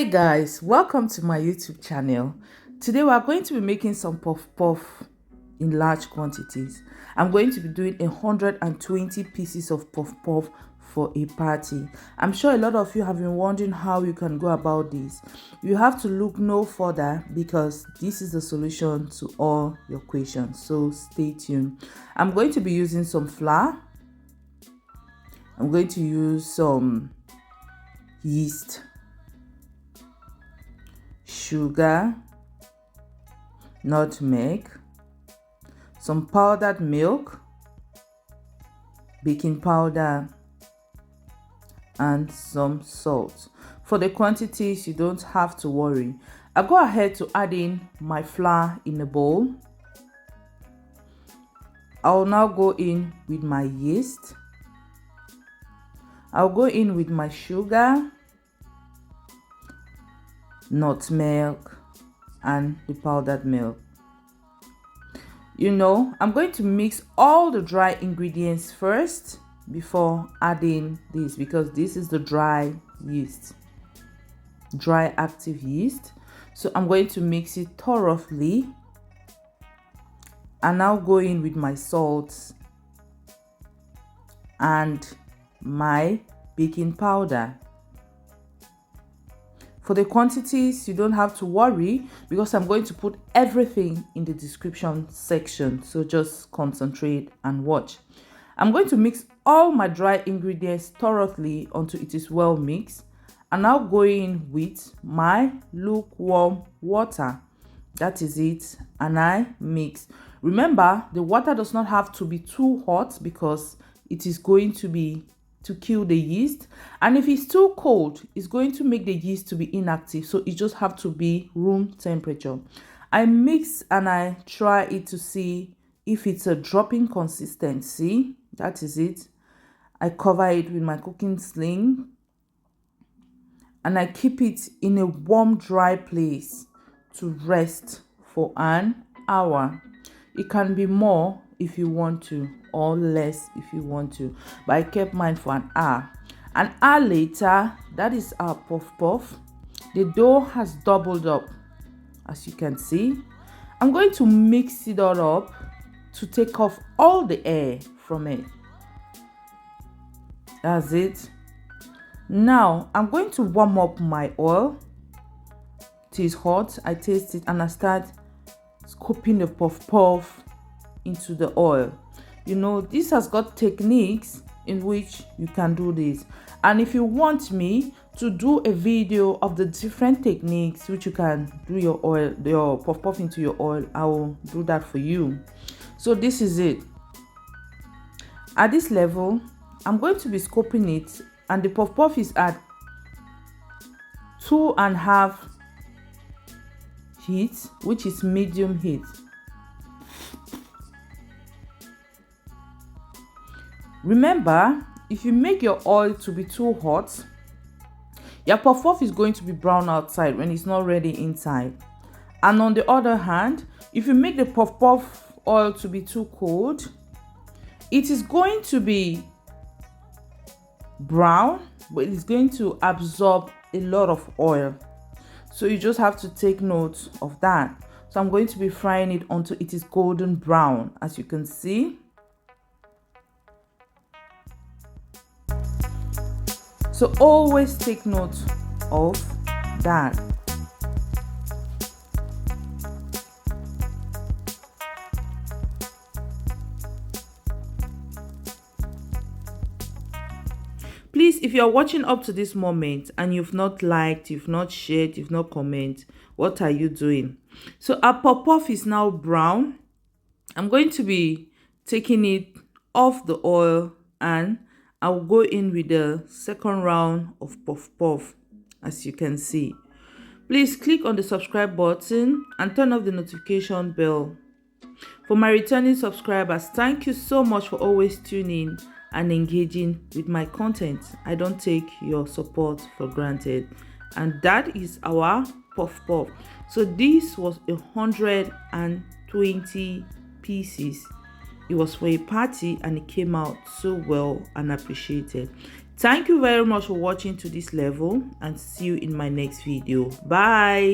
Hey guys, welcome to my YouTube channel. Today we are going to be making some puff puff in large quantities. I'm going to be doing 120 pieces of puff puff for a party. I'm sure a lot of you have been wondering how you can go about this. You have to look no further because this is the solution to all your questions. So stay tuned. I'm going to be using some flour. I'm going to use some yeast, sugar, nutmeg, some powdered milk, baking powder, and some salt. For the quantities, you don't have to worry. I'll go ahead to add in my flour in a bowl. I'll now go in with my yeast. I'll go in with my sugar, nutmeg, and the powdered milk. I'm going to mix all the dry ingredients first before adding this, because this is the dry yeast, dry active yeast. So I'm going to mix it thoroughly, and now go in with my salt and my baking powder. For the quantities, you don't have to worry because I'm going to put everything in the description section. So just concentrate and watch. I'm going to mix all my dry ingredients thoroughly until it is well mixed. And now go in with my lukewarm water. That is it. And I mix. Remember, the water does not have to be too hot because it is going to kill the yeast, and if it's too cold, it's going to make the yeast to be inactive. So it just have to be room temperature. I mix and I try it to see if it's a dropping consistency. That is it. I cover it with my cooking sling and I keep it in a warm, dry place to rest for an hour. It can be more if you want to, or less if you want to, but I kept mine for an hour. An hour later, that is our puff puff. The dough has doubled up, as you can see. I'm going to mix it all up to take off all the air from it. That's it. Now I'm going to warm up my oil. It is hot. I taste it and I start scooping the puff puff into the oil. This has got techniques in which you can do this, and if you want me to do a video of the different techniques which you can do your puff puff into your oil, I will do that for you. So this is it. At this level, I'm going to be scoping it, and the puff puff is at 2.5 heat, which is medium heat. Remember, if you make your oil to be too hot, your puff puff is going to be brown outside when it's not ready inside. And on the other hand, if you make the puff puff oil to be too cold, it is going to be brown, but it's going to absorb a lot of oil. So you just have to take note of that. So I'm going to be frying it until it is golden brown, as you can see. So always take note of that. Please, if you're watching up to this moment and you've not liked, you've not shared, you've not commented, what are you doing? So our puff puff is now brown. I'm going to be taking it off the oil, and I'll go in with the second round of puff puff, as you can see. Please click on the subscribe button and turn off the notification bell. For my returning subscribers, thank you so much for always tuning and engaging with my content. I don't take your support for granted. And that is our puff puff. So this was 120 pieces. It was for a party and it came out so well and appreciated. Thank you very much for watching to this level, and see you in my next video. Bye.